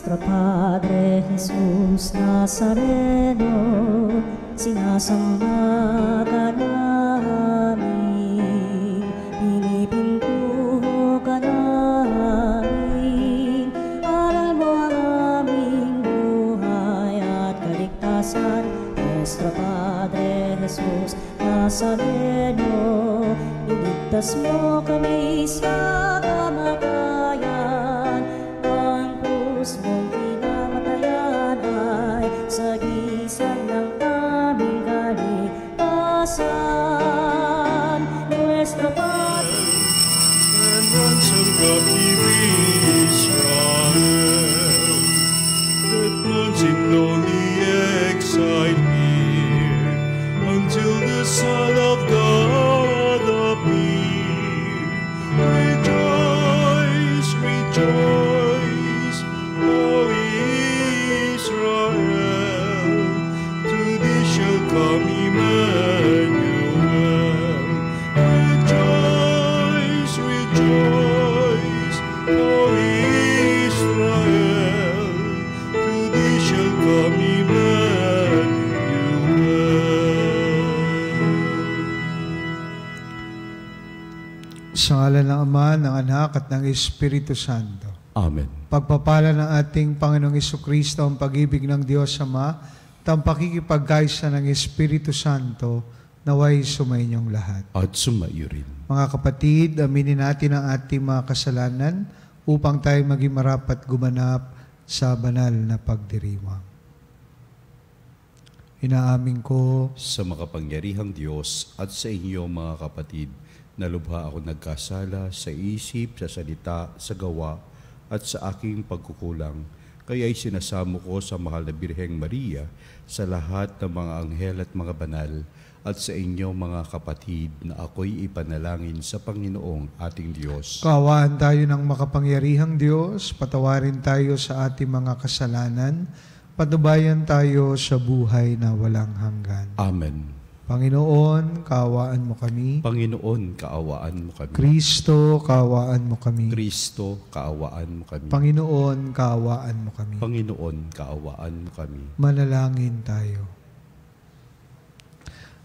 Nuestro Padre Jesus Nazareno, sinasamba ka namin, pinipintuho ka namin, aral mo ang aming buhay at kaligtasan. Nuestro Padre Jesus Nazareno, iligtas mo kami sa kamatayan. Ang krus mong pinamatayan ay sagisag ng aming kaligtasan. Nuestro Padre and ransom of Israel, that once in lonely exile here, until the Son of God appear. Rejoice, rejoice, O Israel, to thee shall come Emmanuel. Rejoice, rejoice, O Israel, to thee shall come Emmanuel. Sa ngalan ng Ama, ng Anak, at ng Espiritu Santo. Amen. Pagpapala ng ating Panginoong Jesucristo, ang pag-ibig ng Diyos Ama, at ang pakikipagkaisa ng Espiritu Santo, naway sumainyong lahat. At sumayo rin. Mga kapatid, aminin natin ang ating mga kasalanan upang tayo maging marapat gumanap sa banal na pagdiriwang. Inaamin ko Sa makapangyarihang Diyos at sa inyo mga kapatid, na lubha ako nagkasala sa isip, sa salita, sa gawa, at sa aking pagkukulang. Kaya'y sinasamo ko sa mahal na Birheng Maria, sa lahat ng mga anghel at mga banal, at sa inyo mga kapatid, na ako'y ipanalangin sa Panginoong ating Diyos. kaawaan tayo ng makapangyarihang Diyos, patawarin tayo sa ating mga kasalanan, patubayan tayo sa buhay na walang hanggan. Amen. Panginoon, kaawaan mo kami. Panginoon, kaawaan mo kami. Kristo, kaawaan mo kami. Kristo, kaawaan mo kami. Panginoon, kaawaan mo kami. Panginoon, kaawaan mo kami. Manalangin tayo.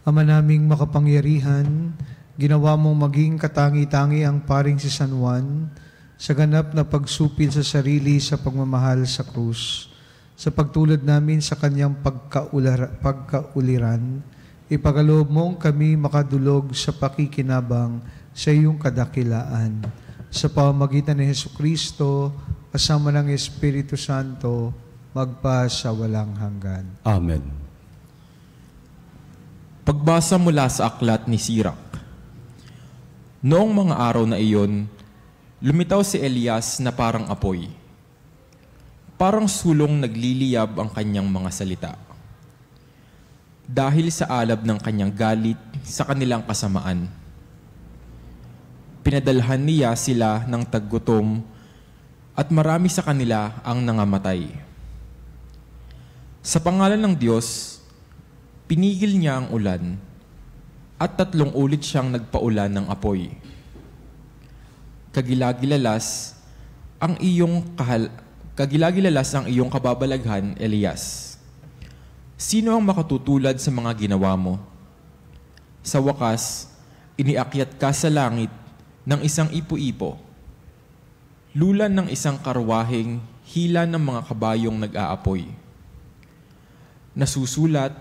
Ama naming makapangyarihan, ginawa mong maging katangi-tangi ang paring si San Juan sa ganap na pagsupil sa sarili sa pagmamahal sa krus. Sa pagtulad namin sa kanyang pagkauliran, ipagkaloob mong kami makadulog sa pakikinabang sa iyong kadakilaan. Sa pamamagitan ni Jesucristo, kasama ng Espiritu Santo, magpa sa walang hanggan. Amen. Pagbasa mula sa aklat ni Sirach. Noong mga araw na iyon, lumitaw si Elias na parang apoy. Parang sulong nagliliyab ang kanyang mga salita. Dahil sa alab ng kanyang galit sa kanilang kasamaan. Pinadalhan niya sila ng taggutom at marami sa kanila ang nangamatay. Sa pangalan ng Diyos, pinigil niya ang ulan at 3 ulit siyang nagpaulan ng apoy. Kagilagilalas ang iyong kababalaghan, Elias. Sino ang makatutulad sa mga ginawa mo? Sa wakas, iniakyat ka sa langit ng isang ipo-ipo, lulan ng isang karwaheng hila ng mga kabayong nag-aapoy. Nasusulat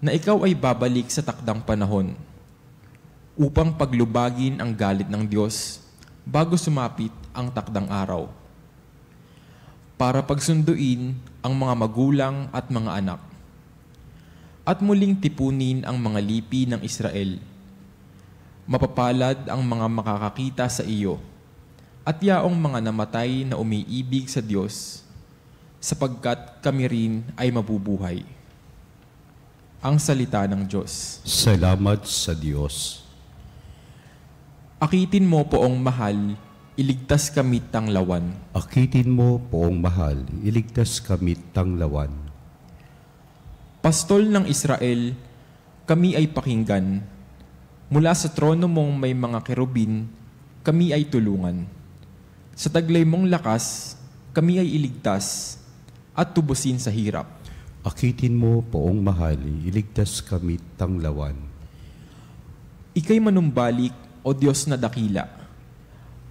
na ikaw ay babalik sa takdang panahon upang paglubagin ang galit ng Diyos bago sumapit ang takdang araw, para pagsunduin ang mga magulang at mga anak, at muling tipunin ang mga lipi ng Israel. Mapapalad ang mga makakakita sa iyo, at yaong mga namatay na umiibig sa Diyos, sapagkat kami rin ay mabubuhay. Ang salita ng Diyos. Salamat sa Diyos. Akitin mo, Poong mahal, iligtas kami tanglawan. Akitin mo, Poong mahal, iligtas kami tanglawan. Pastol ng Israel, kami ay pakinggan. Mula sa trono mong may mga kerubin, kami ay tulungan. Sa taglay mong lakas, kami ay iligtas at tubusin sa hirap. Akitin mo, Poong mahali, iligtas kami tanglawan. Ika'y manumbalik, O Diyos na dakila.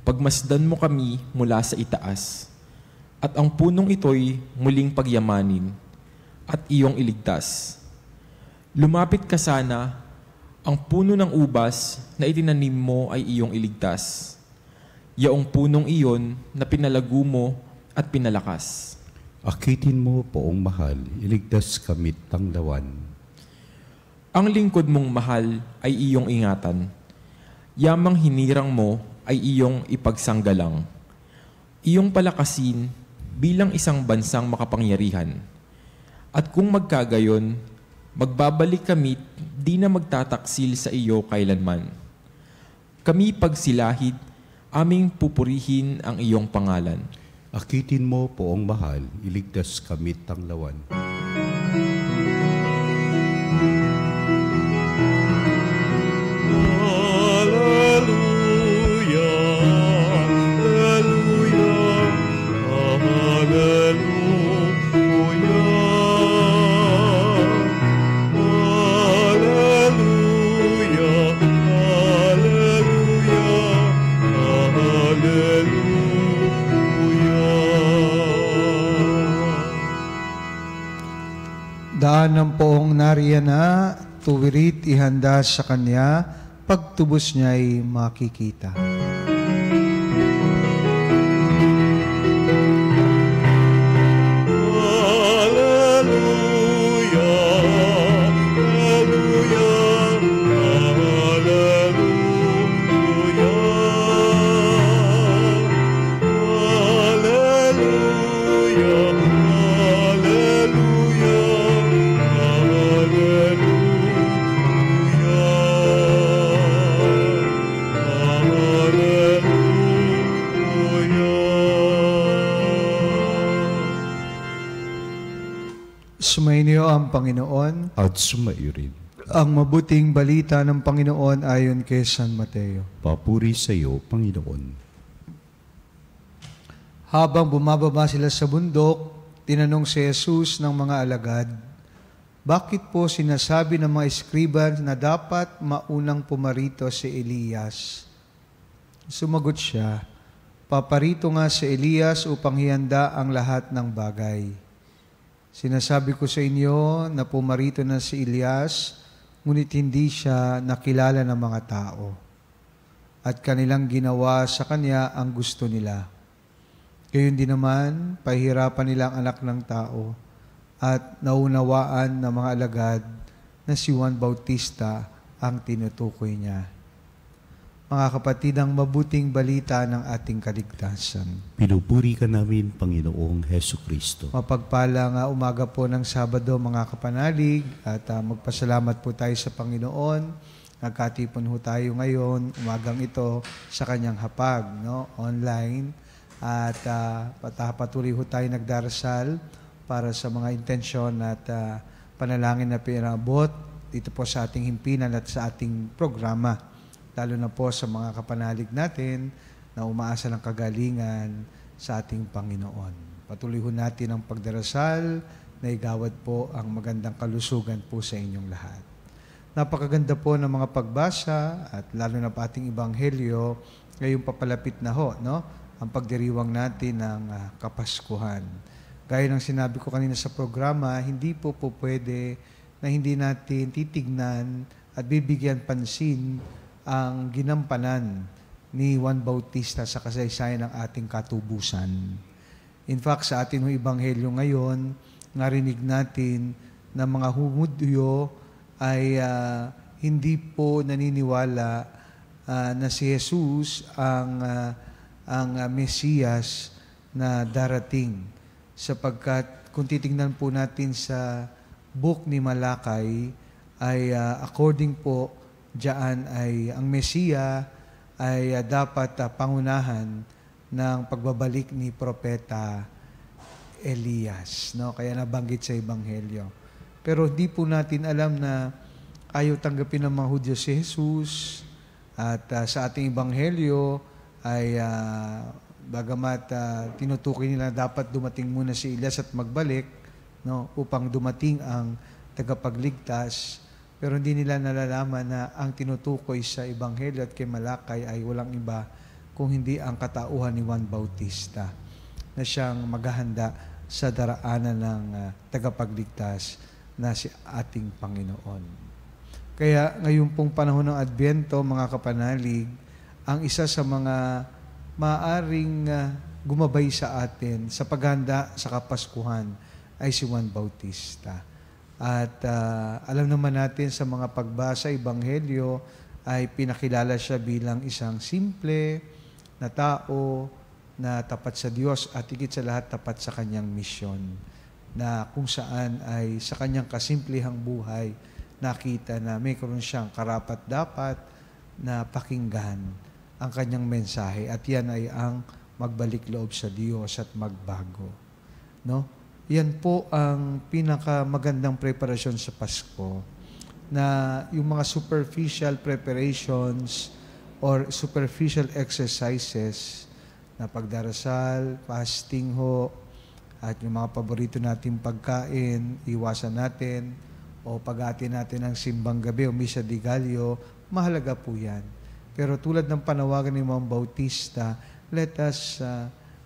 Pagmasdan mo kami mula sa itaas, at ang punong ito'y muling pagyamanin, at iyong iligtas. Lumapit ka sana, ang puno ng ubas na itinanim mo ay iyong iligtas. Yaong punong iyon na pinalago mo at pinalakas. Akitin mo, Poong mahal, iligtas kami tanglawan. Ang lingkod mong mahal ay iyong ingatan. Yamang hinirang mo ay iyong ipagsanggalang. Iyong palakasin bilang isang bansang makapangyarihan. At kung magkagayon, magbabalik kami, di na magtataksil sa iyo kailanman. Kami pagsilahid, aming pupurihin ang iyong pangalan. Akitin mo, Poong mahal, iligtas kami tanglawan. Daan ng Poong nariyan na, tuwirit ihanda sa Kanya, pagtubos niya'y makikita. Sumainyo ang Panginoon. At sumaiyo rin. Ang mabuting balita ng Panginoon ayon kay San Mateo. Papuri sa iyo, Panginoon. Habang bumababa sila sa bundok, tinanong si Jesus ng mga alagad, bakit po sinasabi ng mga eskriba na dapat maunang pumarito si Elias? Sumagot siya, paparito nga si Elias upang hihanda ang lahat ng bagay. Sinasabi ko sa inyo na pumarito na si Elias, ngunit hindi siya nakilala ng mga tao. At kanilang ginawa sa kanya ang gusto nila. Gayon din naman, pahirapan nila ang anak ng tao at naunawaan ng mga alagad na si Juan Bautista ang tinutukoy niya. Mga kapatid, ang mabuting balita ng ating kaligtasan. Pinupuri ka namin, Panginoong Heso Kristo. Mapagpalang umaga po ng Sabado, mga kapanalig, at magpasalamat po tayo sa Panginoon. Nagkatipon ho tayo ngayon, umagang ito, sa kanyang hapag, no? Online. At patuloy ho tayo nagdarasal para sa mga intensyon at panalangin na pinabot dito po sa ating himpinan at sa ating programa. Lalo na po sa mga kapanalig natin na umaasa ng kagalingan sa ating Panginoon. Patuloy ho natin ang pagdarasal na igawad po ang magandang kalusugan po sa inyong lahat. Napakaganda po ng mga pagbasa at lalo na pa ating Ebanghelyo ngayong papalapit na ho, no? Ang pagdiriwang natin ng Kapaskuhan. Gaya ng sinabi ko kanina sa programa, hindi po pwede na hindi natin titignan at bibigyan pansin ang ginampanan ni Juan Bautista sa kasaysayan ng ating katubusan. In fact, sa ating Ebanghelyo ngayon, narinig natin na mga Hudyo ay hindi po naniniwala na si Jesus ang Mesiyas na darating. Sapagkat kung titingnan po natin sa book ni Malakay, ay according po diyan ay ang Mesiya ay dapat pangunahan ng pagbabalik ni Propeta Elias. No? Kaya nabanggit sa Ebanghelyo. Pero hindi po natin alam na ayaw tanggapin ng mga Hudyo si Jesus at sa ating Ebanghelyo ay bagamat tinutukoy nila dapat dumating muna si Elias at magbalik, no, upang dumating ang tagapagligtas, pero hindi nila nalalaman na ang tinutukoy sa Ebanghelyo at kay Malakay ay walang iba kung hindi ang katauhan ni Juan Bautista na siyang maghahanda sa daraanan ng tagapagligtas na si ating Panginoon. Kaya ngayon pong panahon ng Adbyento, mga kapanalig, ang isa sa mga maaring gumabay sa atin sa paghanda sa Kapaskuhan ay si Juan Bautista. At alam naman natin sa mga pagbasa Ebanghelyo ay pinakilala siya bilang isang simple na tao na tapat sa Diyos at higit sa lahat tapat sa kanyang misyon, na kung saan ay sa kanyang kasimplihang buhay nakita na may karoon siyang karapat-dapat na pakinggan ang kanyang mensahe, at yan ay ang magbalik loob sa Diyos at magbago. No? Yan po ang pinakamagandang preparasyon sa Pasko, na yung mga superficial preparations or superficial exercises na pagdarasal, fasting ho, at yung mga paborito nating pagkain, iwasan natin, o pag-ati natin ng simbang gabi o Misa de Gallo, mahalaga po yan. Pero tulad ng panawagan ni Juan Bautista, let us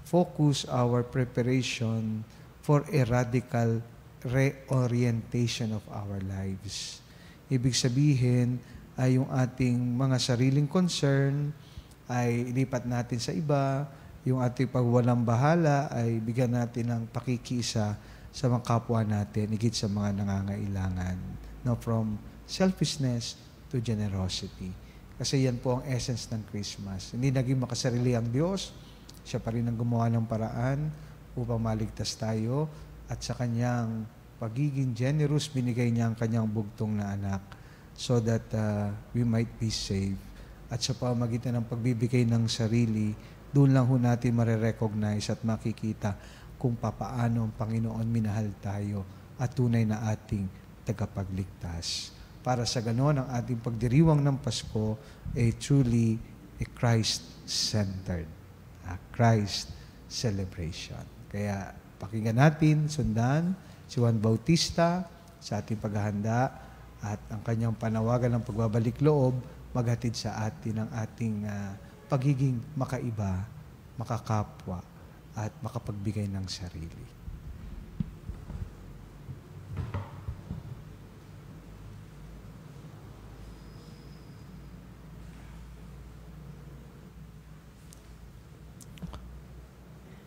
focus our preparation for a radical reorientation of our lives. Ibig sabihin ay yung ating mga sariling concern ay ilipat natin sa iba, yung ating pagwalang bahala ay bigyan natin ng pakikisa sa mga kapwa natin, higit sa mga nangangailangan. No, from selfishness to generosity. Kasi yan po ang essence ng Christmas. Hindi naging makasarili ang Diyos, siya pa rin ang gumawa ng paraan upang maligtas tayo, at sa kanyang pagiging generous, binigay niya ang kanyang bugtong na anak so that we might be saved. At sa pamamagitan ng pagbibigay ng sarili, doon lang ho natin marirecognize at makikita kung papaano ang Panginoon minahal tayo at tunay na ating tagapagligtas. Para sa ganon, ang ating pagdiriwang ng Pasko ay truly a Christ-centered, a Christ celebration. Kaya pakinggan natin, sundan si Juan Bautista sa ating paghahanda, at ang kanyang panawagan ng pagbabalik loob maghatid sa atin ang ating pagiging makaiba, makakapwa, at makapagbigay ng sarili.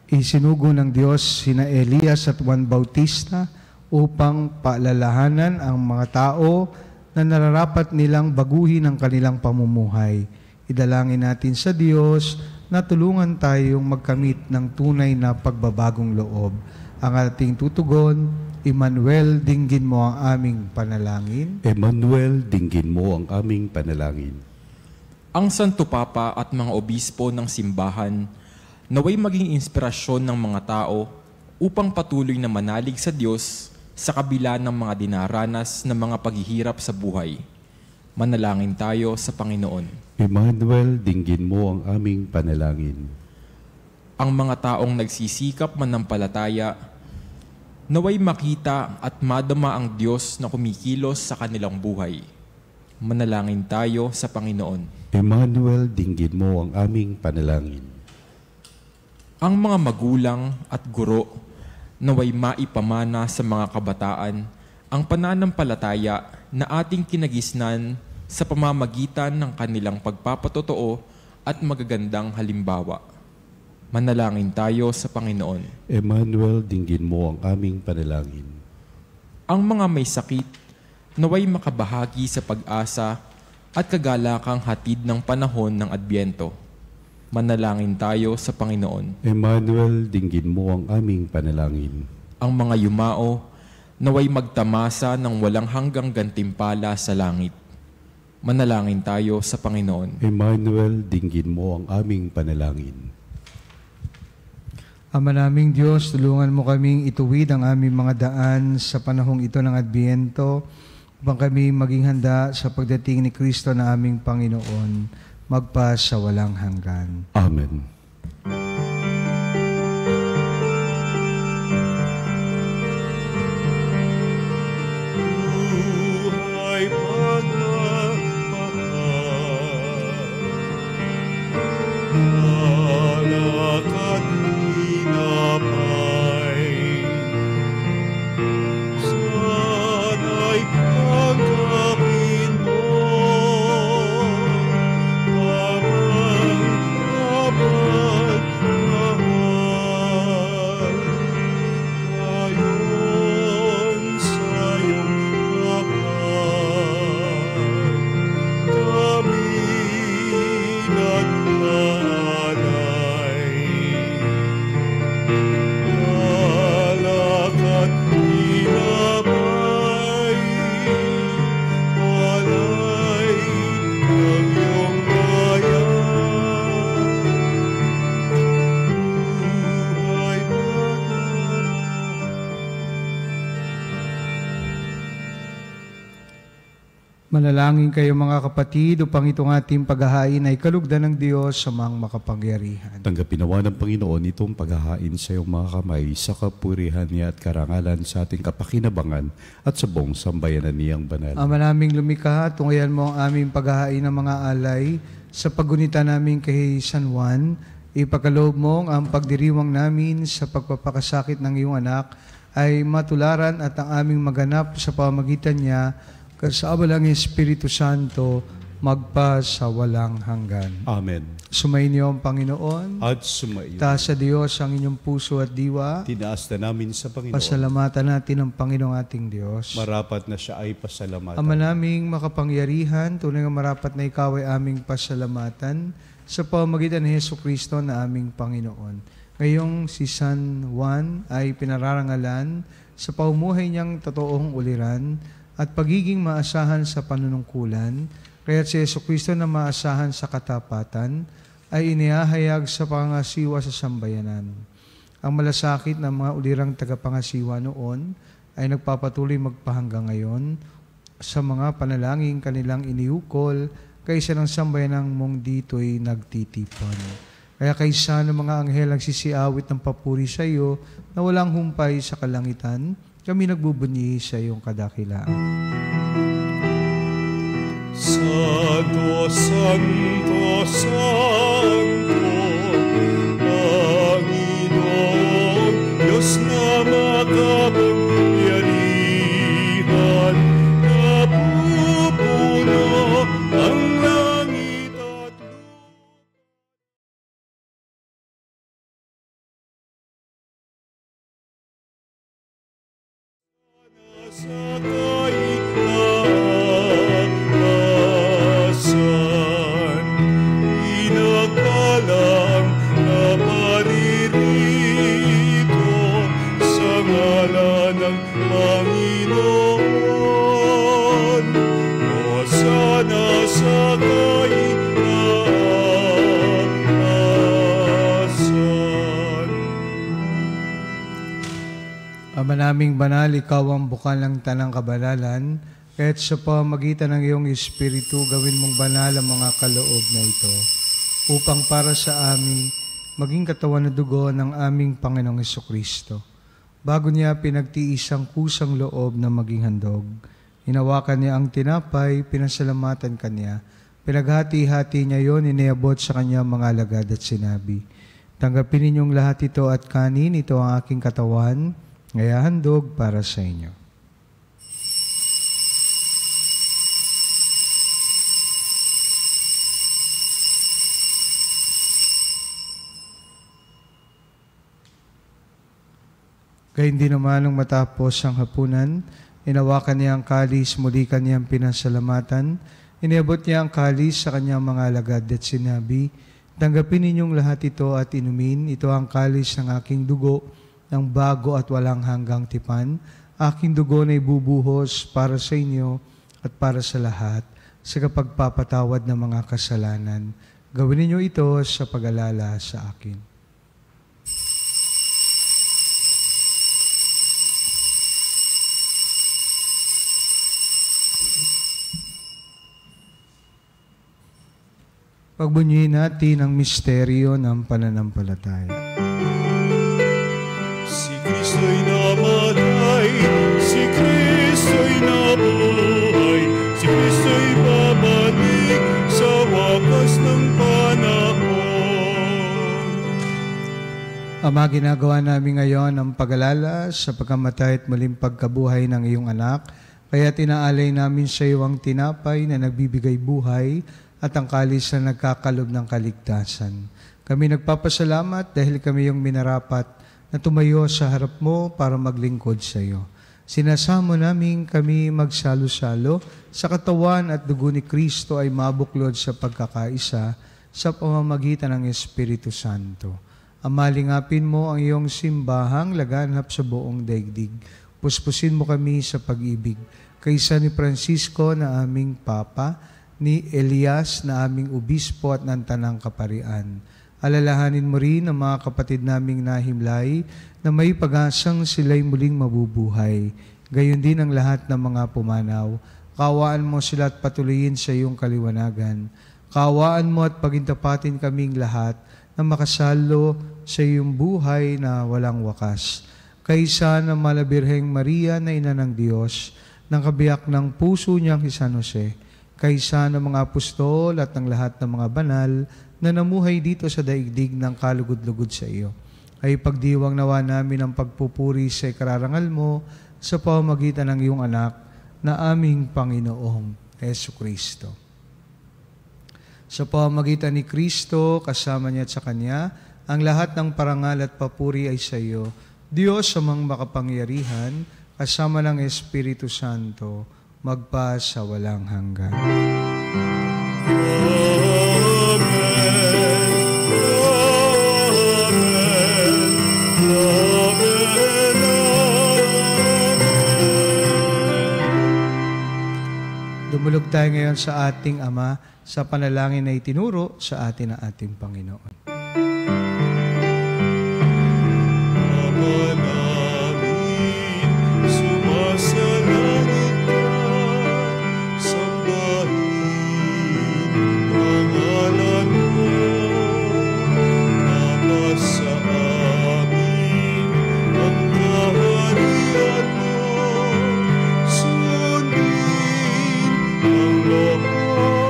Isinugo ng Diyos sina Elias at Juan Bautista upang paalalahanan ang mga tao na nararapat nilang baguhin ang kanilang pamumuhay. Idalangin natin sa Diyos na tulungan tayong magkamit ng tunay na pagbabagong loob. Ang ating tutugon, Emmanuel, dinggin mo ang aming panalangin. Emmanuel, dinggin mo ang aming panalangin. Ang Santo Papa at mga obispo ng simbahan naway maging inspirasyon ng mga tao upang patuloy na manalig sa Diyos sa kabila ng mga dinaranas na mga paghihirap sa buhay. Manalangin tayo sa Panginoon. Emmanuel, dinggin mo ang aming panalangin. Ang mga taong nagsisikap manampalataya, naway makita at madama ang Diyos na kumikilos sa kanilang buhay. Manalangin tayo sa Panginoon. Emmanuel, dinggin mo ang aming panalangin. Ang mga magulang at guro naway maipamana sa mga kabataan ang pananampalataya na ating kinagisnan sa pamamagitan ng kanilang pagpapatotoo at magagandang halimbawa. Manalangin tayo sa Panginoon. Emmanuel, dinggin mo ang aming panalangin. Ang mga may sakit naway makabahagi sa pag-asa at kagalakang hatid ng panahon ng Adbyento. Manalangin tayo sa Panginoon. Emmanuel, dinggin mo ang aming panalangin. Ang mga yumao naway magtamasa ng walang hanggang gantimpala sa langit. Manalangin tayo sa Panginoon. Emmanuel, dinggin mo ang aming panalangin. Ama naming Diyos, tulungan mo kaming ituwid ang aming mga daan sa panahong ito ng Adbyento upang kami maging handa sa pagdating ni Kristo na aming Panginoon, magpa sa walang hanggan. Amen. Manalangin kayo mga kapatid upang itong ating paghahain ay kalugdan ng Diyos sa mga makapangyarihan. Tanggapin nawa ng Panginoon itong paghahain sa iyong mga kamay sa kapurihan niya at karangalan sa ating kapakinabangan at sa buong sambayanan niyang banal. Ama naming lumikha, tungayan mo ang aming paghahain ng mga alay sa paggunita namin kay San Juan. Ipagkaloob mo ang pagdiriwang namin sa pagpapakasakit ng iyong anak ay matularan at ang aming maganap sa pamamagitan niya kasama ng Espiritu Santo magpa sa walang hanggan. Amen. Sumainyo ang Panginoon. At sumaiyo. Taas sa Diyos ang inyong puso at diwa. Tinaas na namin sa Panginoon. Pasalamatan natin ang Panginoong ating Diyos. Marapat na siya ay pasalamatan. Ama naming makapangyarihan, tunay nga marapat na ikaw ay aming pasalamatan sa pamamagitan ni Jesucristo na aming Panginoon. Ngayong si San Juan ay pinararangalan sa paumuhay niyang totoong uliran at pagiging maasahan sa panunungkulan, kaya't si Jesucristo na maasahan sa katapatan ay inihahayag sa pangasiwa sa sambayanan. Ang malasakit ng mga ulirang tagapangasiwa noon ay nagpapatuloy magpahanggang ngayon sa mga panalangin kanilang iniukol kaysa ng sambayanang mong dito'y nagtitipon. Kaya kaysa ng mga anghel ang sisiawit ng papuri sa iyo na walang humpay sa kalangitan, kami nagbubunyi sa iyong kadakilaan. Santo, Santo, Santo, Panginoon, Diyos na makapangyarihan, napupuno ang langit at lupa. Sa kaitaasan, pinagpalang na paririto sa ngalan ng Panginoon. O sana sa kaitaasan. Ama naming banal, ikaw ang bukal ng tanang kabanalan, kaya't sa pamamagitan ng iyong Espiritu, gawin mong banal ang mga kaloob na ito, upang para sa amin, maging katawan na dugo ng aming Panginoong Jesucristo. Bago niya pinagtiis ang kusang loob na maging handog, hinawakan niya ang tinapay, pinasalamatan kanya, pinaghati-hati niya yon, iniabot sa kanya mga alagad at sinabi, tanggapin ninyong lahat ito at kanin, ito ang aking katawan, ngaya handog para sa inyo. Gayun din naman nung matapos ang hapunan, inawakan niya ang kalis, muli kanyang pinasalamatan, iniabot niya ang kalis sa kanyang mga alagad at sinabi, tanggapin ninyong lahat ito at inumin, ito ang kalis ng aking dugo, ng bago at walang hanggang tipan, aking dugo na ibubuhos para sa inyo at para sa lahat, sa kapagpapatawad ng mga kasalanan. Gawin ninyo ito sa pag-alala sa akin. Pagbunyiin natin ang misteryo ng pananampalataya. Si Kristo'y namatay, si Kristo'y nabuhay, si Kristo'y babalik sa wakas ng panahon. Ama, ginagawa namin ngayon ang pag-alala sa pagkamatay at muling pagkabuhay ng iyong anak, kaya tinaalay namin sa iyo ang tinapay na nagbibigay buhay at ang kalis na nagkakalob ng kaligtasan. Kami nagpapasalamat dahil kami yung minarapat na tumayo sa harap mo para maglingkod sa iyo. Sinasamo namin kami magsalo-salo sa katawan at dugo ni Kristo ay mabuklod sa pagkakaisa sa pamamagitan ng Espiritu Santo. Amalingapin mo ang iyong simbahang laganap sa buong daigdig. Puspusin mo kami sa pag-ibig. Kaysa ni Francisco na aming Papa, ni Elias na aming obispo at ng Tanang Kaparian. Alalahanin mo rin ang mga kapatid naming nahimlay na may pag-asang sila'y muling mabubuhay. Gayon din ang lahat ng mga pumanaw. Kaawaan mo sila at patuloyin sa iyong kaliwanagan. Kaawaan mo at pagintapatin kaming lahat na makasalo sa iyong buhay na walang wakas. Kaysa ng Malabirheng Maria na Ina ng Diyos, ng kabiyak ng puso niyang si San Jose, kaysa ng mga apostol at ng lahat ng mga banal na namuhay dito sa daigdig ng kalugod-lugod sa iyo, ay pagdiwang nawa namin ang pagpupuri sa ikararangal mo sa pamamagitan ng iyong anak na aming Panginoong Jesucristo. Sa pamamagitan ni Kristo, kasama niya at sa Kanya, ang lahat ng parangal at papuri ay sa iyo, Diyos amang makapangyarihan, kasama ng Espiritu Santo, magpa sa walang hanggan. Dumulog tayo ngayon sa ating Ama sa panalangin na itinuro sa atin ng ating Panginoon. Ama namin, sumasalangit ka, sambahin ang ngalan mo. Mapasa amin ang kaharian mo, sundin ang loob mo.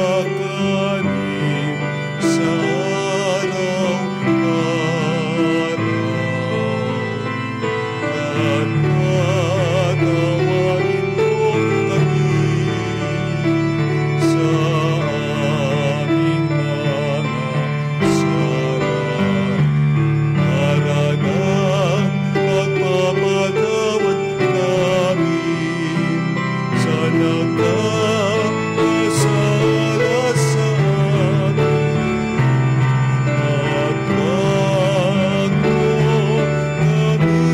Kakanin sa araw-araw at patawarin mo kami sa aming mga sala para ng pagpapatawad namin sa nagkakasala sa amin at wag mo kami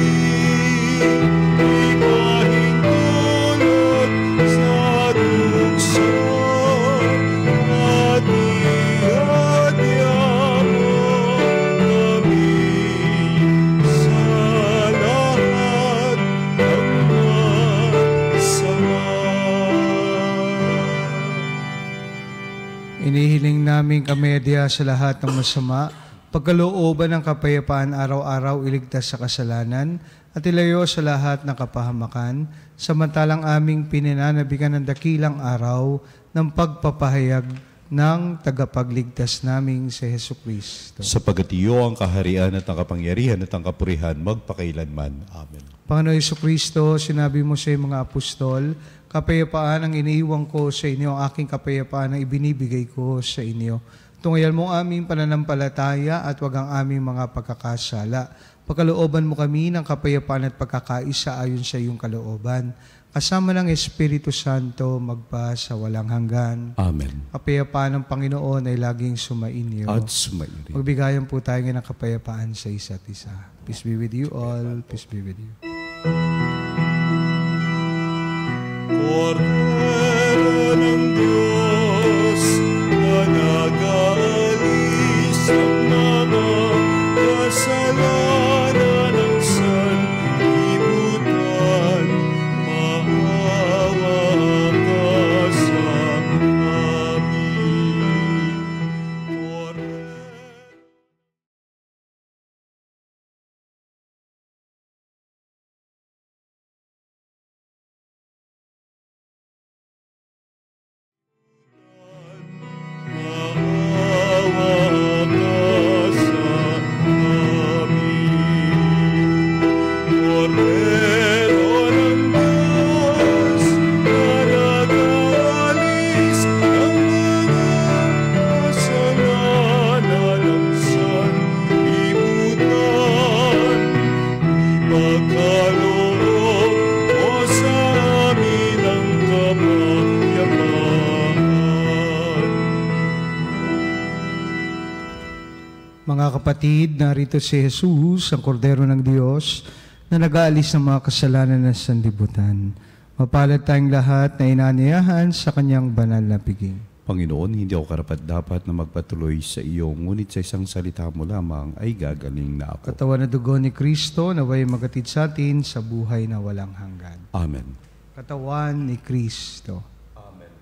ipahintulot sa tukso at iadya mo kami sa lahat ng masama. Inihiling namin kamedya sa lahat ng masama, pagkalooban ng kapayapaan araw-araw iligtas sa kasalanan at ilayo sa lahat ng kapahamakan, samantalang aming pinananabigan ng dakilang araw ng pagpapahayag ng tagapagligtas naming si Jesucristo. Sapagat iyo ang kaharian at ang kapangyarihan at ang kapurihan magpakailanman. Amen. Panginoon Jesucristo, sinabi mo sa mga apostol, kapayapaan ang iniiwan ko sa inyo, ang aking kapayapaan ang ibinibigay ko sa inyo. Tungayan mo aming pananampalataya at wag ang aming mga pagkakasala. Pagkalooban mo kami ng kapayapaan at pagkakaisa ayon sa iyong kalooban. Kasama ng Espiritu Santo, magpa sa walang hanggan. Amen. Kapayapaan ng Panginoon ay laging sumainyo. At sumairi. Magbigayan po tayo ng kapayapaan sa isa't isa. Peace be with you all. Peace be with you. Kordero ng Diyos na nag-aalis ng mga kasalanan ng sanlibutan, maawa ka sa amin. Mga kapatid, narito si Jesus, ang Kordero ng Diyos, na nag-aalis ng mga kasalanan ng sanlibutan. Mapalad tayong lahat na inanyayahan sa kanyang banal na piging. Panginoon, hindi ako karapat-dapat na magpatuloy sa iyo, ngunit sa isang salita mo lamang ay gagaling na ako. Katawan na dugo ni Kristo, naway magatid sa atin sa buhay na walang hanggan. Amen. Katawan ni Kristo. Amen.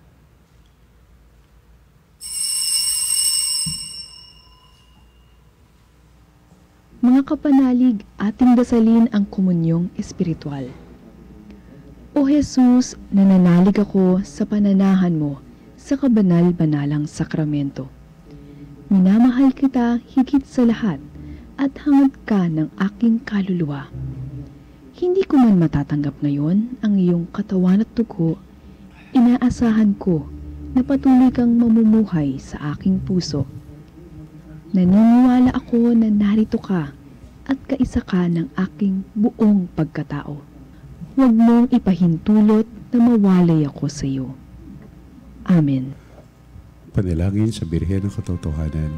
Mga kapanalig, ating dasalin ang komunyong espiritual. O Jesus, nananalig ako sa pananahan mo sa kabanal-banalang sakramento. Minamahal kita higit sa lahat at hangad ka ng aking kaluluwa. Hindi ko man matatanggap ngayon ang iyong katawan at dugo, inaasahan ko na patuloy kang mamumuhay sa aking puso. Naniniwala ako na narito ka at kaisa ka ng aking buong pagkatao. Huwag mong ipahintulot na mawalay ako sa iyo. Amen. Panalangin sa Birhen ng Katotohanan.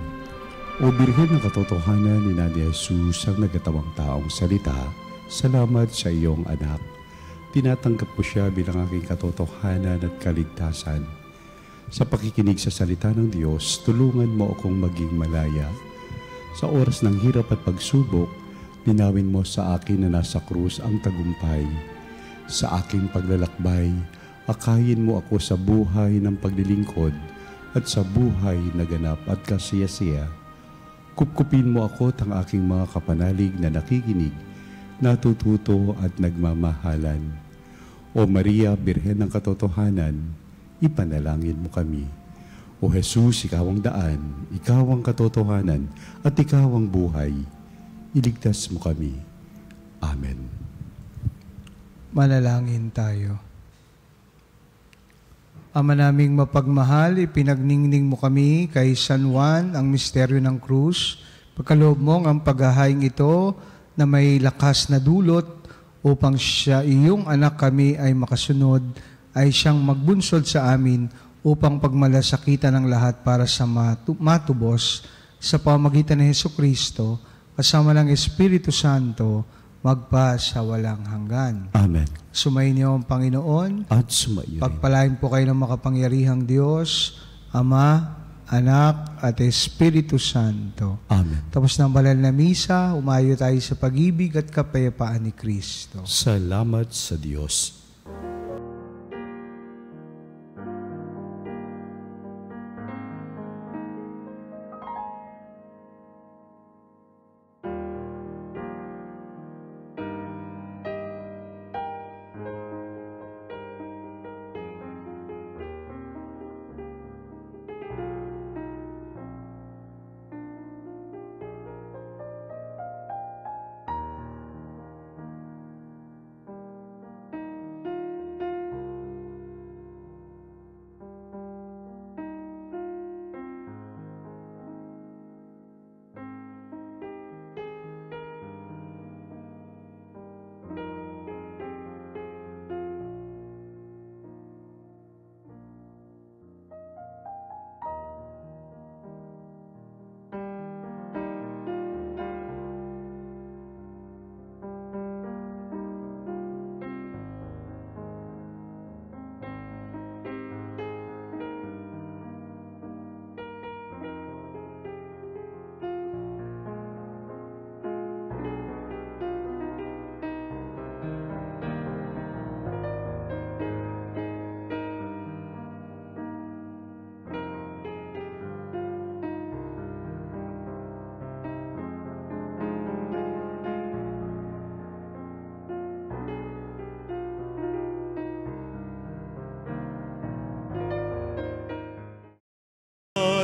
O Birhen ng Katotohanan ni Nanay Jesus ang nagatawang taong salita, salamat sa iyong anak. Tinatanggap ko siya bilang aking katotohanan at kaligtasan. Sa pakikinig sa salita ng Diyos, tulungan mo akong maging malaya. Sa oras ng hirap at pagsubok, linawin mo sa akin na nasa krus ang tagumpay. Sa aking paglalakbay, akayin mo ako sa buhay ng paglilingkod at sa buhay na ganap at kasiyasiya. Kupkupin mo ako at ang aking mga kapanalig na nakikinig, natututo at nagmamahalan. O Maria, Birhen ng Katotohanan, ipanalangin mo kami. O Jesus, ikaw ang daan, ikaw ang katotohanan, at ikaw ang buhay. Iligtas mo kami. Amen. Manalangin tayo. Ama naming mapagmahal, ipinagningning mo kami kay San Juan ang misteryo ng krus. Pagkaloob mong ang paghahaing ito na may lakas na dulot upang siya iyong anak kami ay makasunod, ay siyang magbunsod sa amin upang pagmalasakitan ng lahat para sa matubos sa pamamagitan ni Jesucristo kasama ng Espiritu Santo magpa sa walang hanggan. Amen. Sumayin niyo ang Panginoon. At sumayo rin. Pagpalain po kayo ng makapangyarihang Diyos, Ama, Anak, at Espiritu Santo. Amen. Tapos ng banal na misa, umayo tayo sa pag-ibig at kapayapaan ni Kristo. Salamat sa Diyos.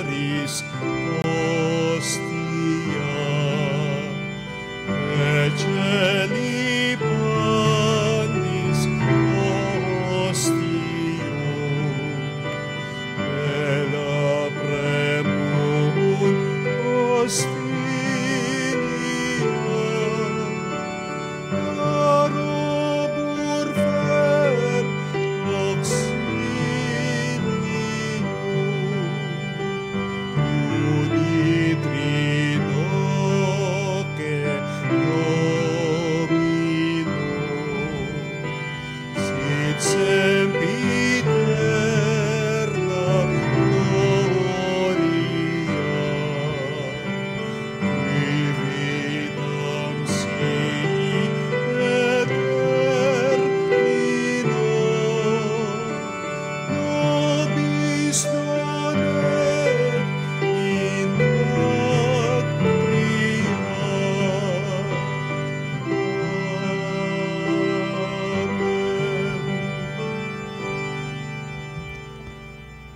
Maris Ostia, Eceli Panis Ostio, Bella Premum Ostinia, Arobur Fer Auxilio,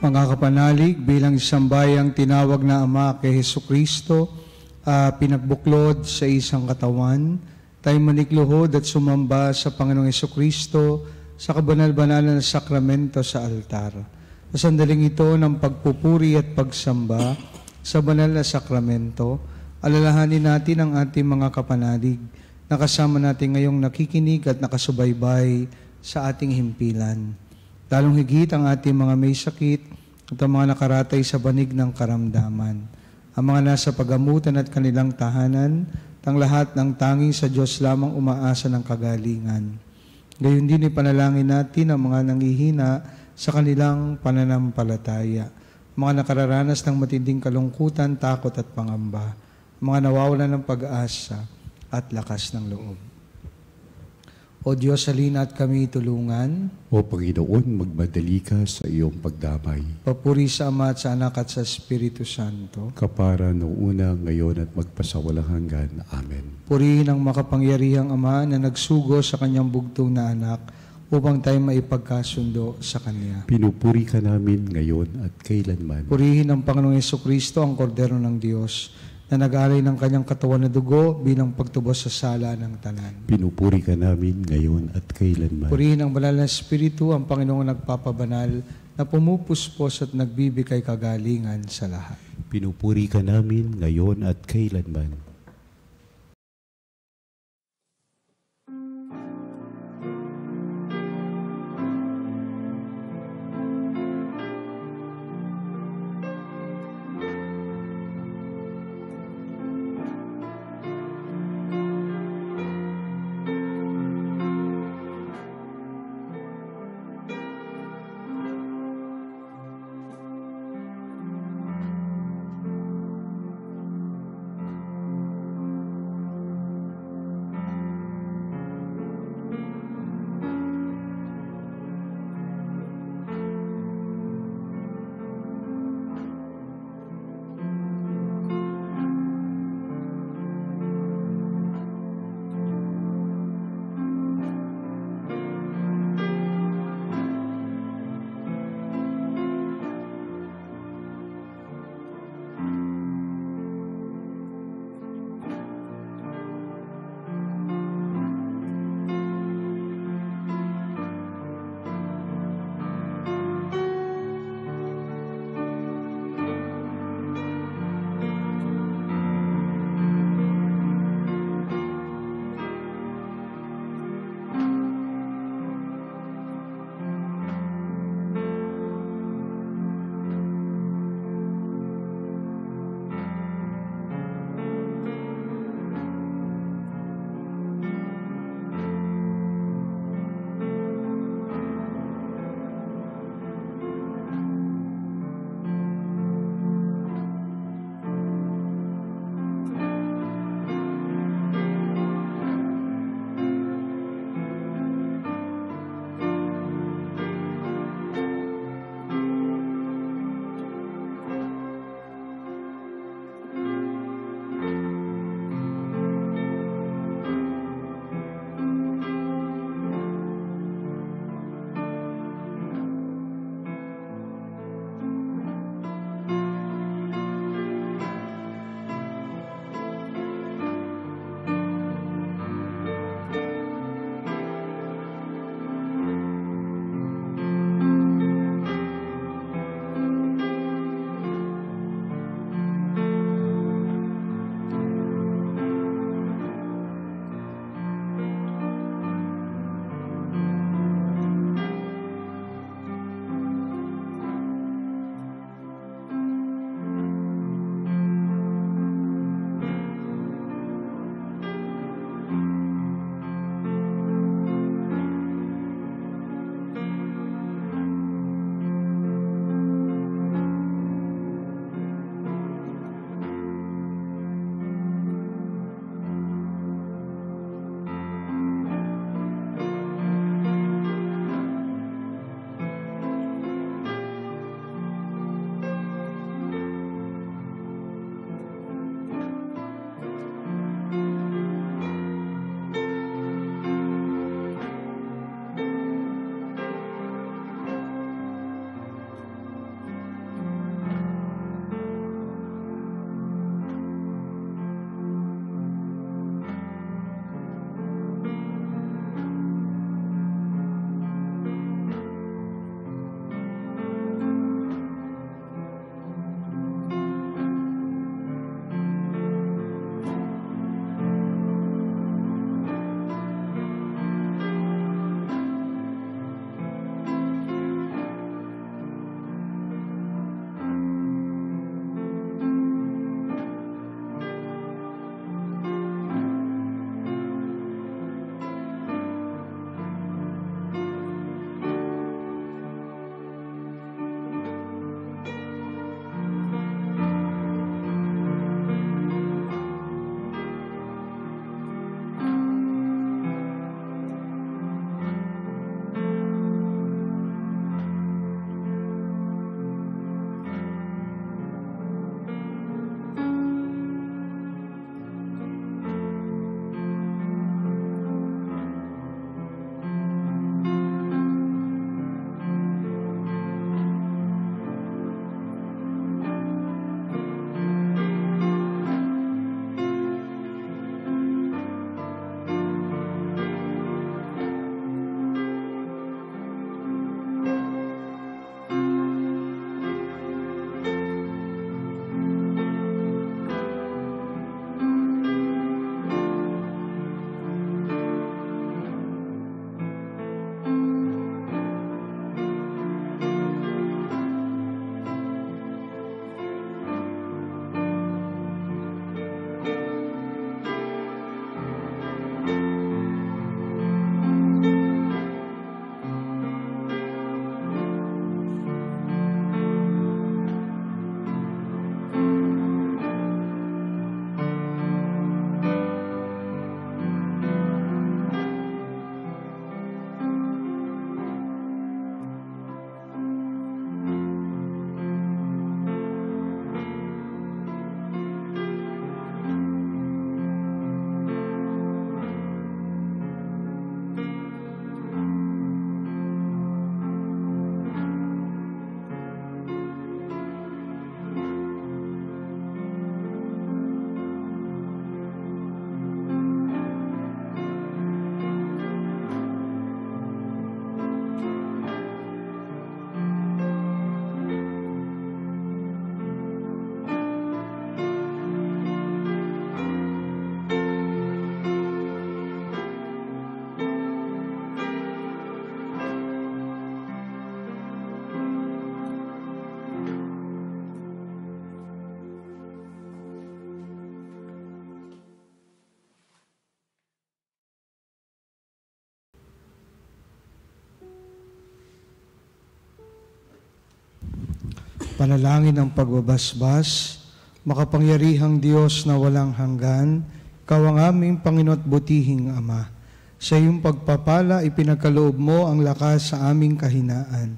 Mga kapanalig, bilang isang bayang tinawag na Ama kay Hesukristo, pinagbuklod sa isang katawan, tayo manikluhod at sumamba sa Panginoong Hesukristo sa kabanal-banalan na sakramento sa altar. Sa sandaling ito ng pagpupuri at pagsamba sa banal na sakramento, alalahanin natin ang ating mga kapanalig na kasama natin ngayong nakikinig at nakasubaybay sa ating himpilan. Lalong higit ang ating mga may sakit at ang mga nakaratay sa banig ng karamdaman. Ang mga nasa pagamutan at kanilang tahanan, ang lahat ng tanging sa Diyos lamang umaasa ng kagalingan. Gayon din ipanalangin natin ang mga nanghihina sa kanilang pananampalataya, mga nakararanas ng matinding kalungkutan, takot at pangamba, mga nawawalan ng pag-asa at lakas ng loob. O Diyos, halina at kami tulungan. O Panginoon, magmadali ka sa iyong pagdamay. Papuri sa Ama at sa Anak at sa Espiritu Santo. Kapara noong una, ngayon at magpasawalang hanggan. Amen. Purihin ang makapangyarihang Ama na nagsugo sa kanyang bugtong na anak upang tayo maipagkasundo sa Kanya. Pinupuri ka namin ngayon at kailanman. Purihin ang Panginoong Hesukristo, ang Kordero ng Diyos, na nag-alay ng kanyang katawan na dugo bilang pagtubos sa sala ng tanan. Pinupuri ka namin ngayon at kailanman. Purihin ang banal na Espiritu, ang Panginoong nagpapabanal, na pumupuspos at nagbibigay kagalingan sa lahat. Pinupuri ka namin ngayon at kailanman. Panalangin ng pagbabasbas, makapangyarihang Diyos na walang hanggan, Ikaw ang aming Panginoon at butihing Ama. Sa iyong pagpapala, ipinagkaloob mo ang lakas sa aming kahinaan.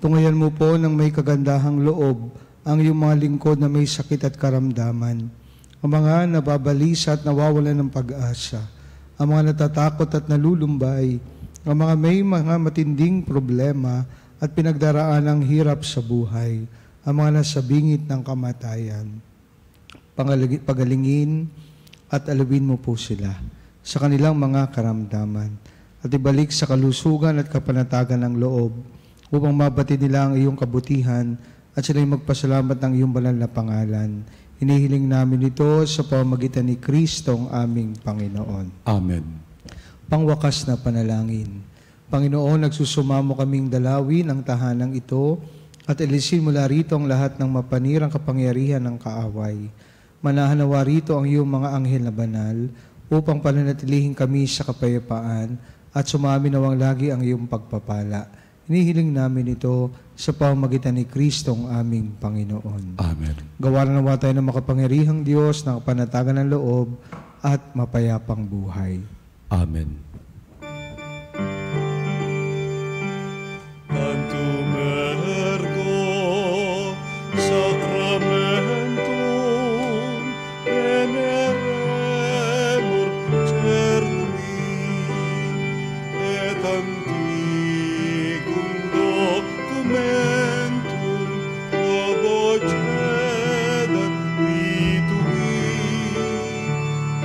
Tungayan mo po ng may kagandahang loob ang iyong mga lingkod na may sakit at karamdaman, ang mga nababalisa at nawawalan ng pag-asa, ang mga natatakot at nalulumbay, ang mga may mga matinding problema at pinagdaraan ng hirap sa buhay, ang mga nasa bingit ng kamatayan. Pagalingin at alawin mo po sila sa kanilang mga karamdaman at ibalik sa kalusugan at kapanatagan ng loob upang mabati nila ang iyong kabutihan at sila'y magpasalamat ng iyong banal na pangalan. Hinihiling namin ito sa pamamagitan ni Kristo ang aming Panginoon. Amen. Pangwakas na panalangin. Panginoon, nagsusumamo kaming dalawin ang tahanang ito at alisin mula rito ang lahat ng mapanirang kapangyarihan ng kaaway. Manahanawa rito ang iyong mga anghel na banal upang pananatilihin kami sa kapayapaan at sumami nawang lagi ang iyong pagpapala. Hinihiling namin ito sa pamamagitan ni Kristo ang aming Panginoon. Amen. Gawa na nawa tayo ng makapangyarihang Diyos na kapanatagan ng loob at mapayapang buhay. Amen. Tantum ergo sacramentum veneremur cernui et antiquum documentum probocedat vitui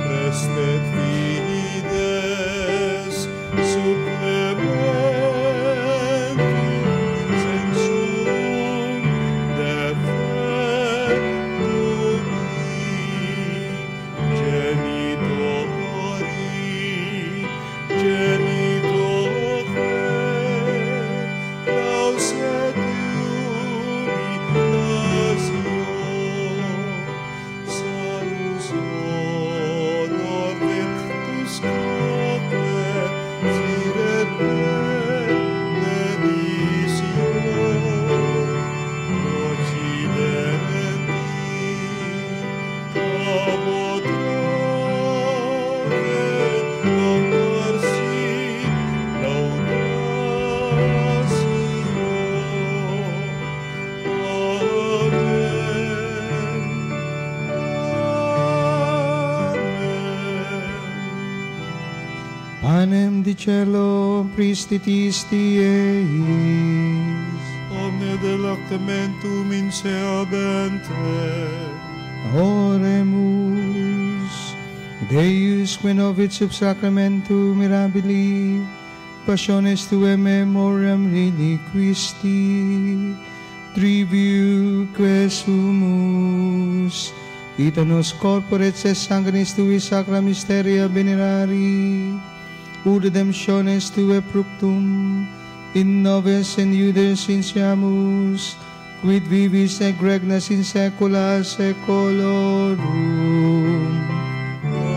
restet fides supplementum sensum defectumi genitori lauset jubilatio salus honor virtus cape siret benedictio occidenti abotrave conversi laudatio. Panem di cielo, pristitis eis. Omne delectamentum in se abente. Oremus. Deus, que novit sub sacramentum mirabili, passiones tuae memoriam reliquisti, triviu que sumus, ita nos corporet se sanguinis tui sacra mysteria venerari, ut redemptiones tuae fructum, in noves and iudes insiamus, quid vivis et regnas in saecula saeculorum. Amen.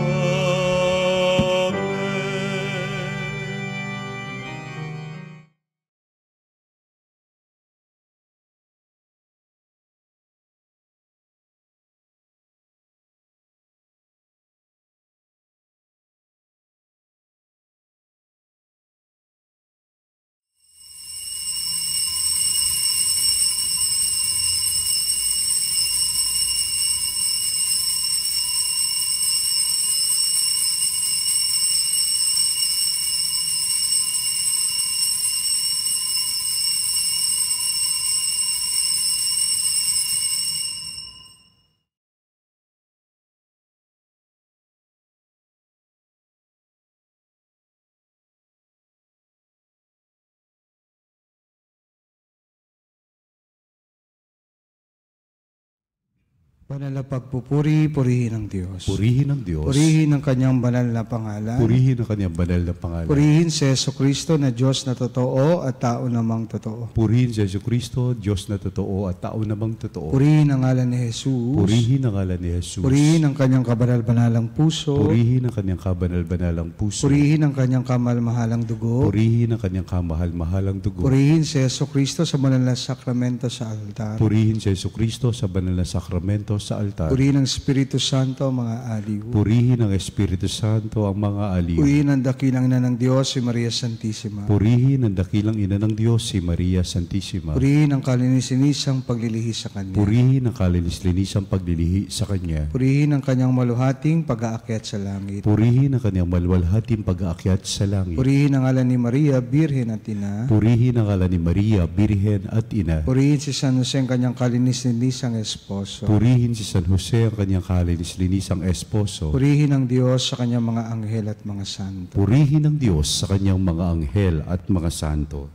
Banal na pagpupuri, purihin ang Diyos. Purihin ang Diyos. Purihin ang kanyang banal na pangalan. Purihin ang kanyang banal na pangalan. Purihin si Jesucristo na Diyos na totoo at tao namang totoo. Purihin si Jesucristo, Diyos na totoo at tao namang totoo. Purihin ang ngalan ni Jesus. Purihin ang ngalan ni Jesus. Purihin ang kanyang kabanal-banalang puso. Purihin ang kanyang kabanal-banalang puso. Purihin ang kanyang kamal-mahalang dugo. Purihin ang kanyang kamahal-mahalang dugo. Purihin si Jesucristo sa banal na sakramento sa altar. Purihin si Jesucristo sa banal na sakramento sa altar. Purihin ang Espiritu Santo ang mga aliw. Purihin ang Espiritu Santo ang mga aliw. Purihin ang dakilang ina ng Diyos, si Maria Santissima. Purihin ang dakilang ina ng Diyos, si Maria Santissima. Purihin ang kalinis-linisang paglilihi sa Kanya. Purihin ang kalinis-linisang paglilihi sa Kanya. Purihin ang kanyang maluhating pag-aakyat sa langit. Purihin ang kanyang maluwalhating pag-aakyat sa langit. Purihin ang ngalan ni Maria, Birhen at Ina. Purihin ang ngalan ni Maria, Birhen at Ina. Purihin si San Jose ang kanyang kalinis-linisang esposo. Purihin si San Jose ang kanyang kalinis-linisang esposo. Purihin ang Diyos sa kanyang mga anghel at mga santo. Purihin ang Diyos sa kanyang mga anghel at mga santo.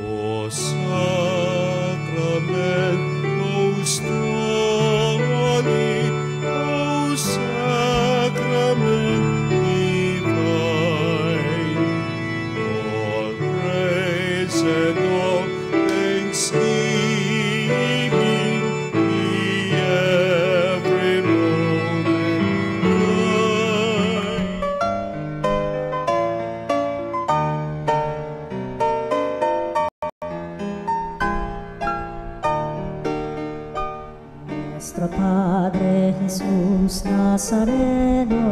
O Sacrament most holy, O Sacrament divine, all praise and all thanksgiving be every moment thine. Nuestro Padre Jesus Nazareno,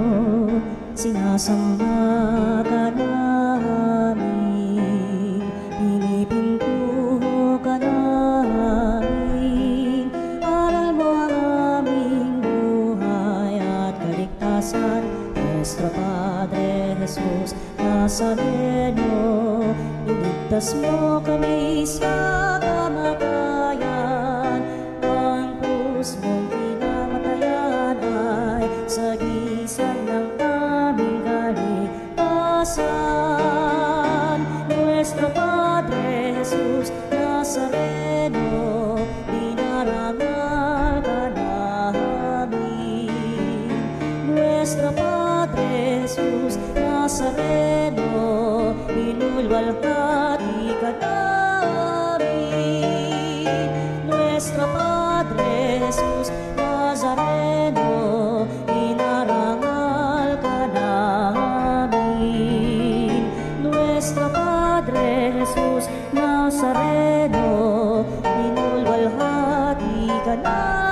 sinasamba ka namin, pinipintuho ka namin, aral mo ang aming buhay at kaligtasan. Nuestro Padre Jesus Nazareno, iligtas mo kami sa kamatayan, ang krus mong pinamatayan ay sagisag ng aming kaligtasan. Nuestro Padre Jesus Nazareno, dinarangal ka namin. Nuestro Padre Jesus Nazareno, inulwalhati ka namin. Nuestro Padre Jesus Nazareno, inarangal ka namin. Nuestro Padre Jesus Nazareno, inulwalhati ka namin.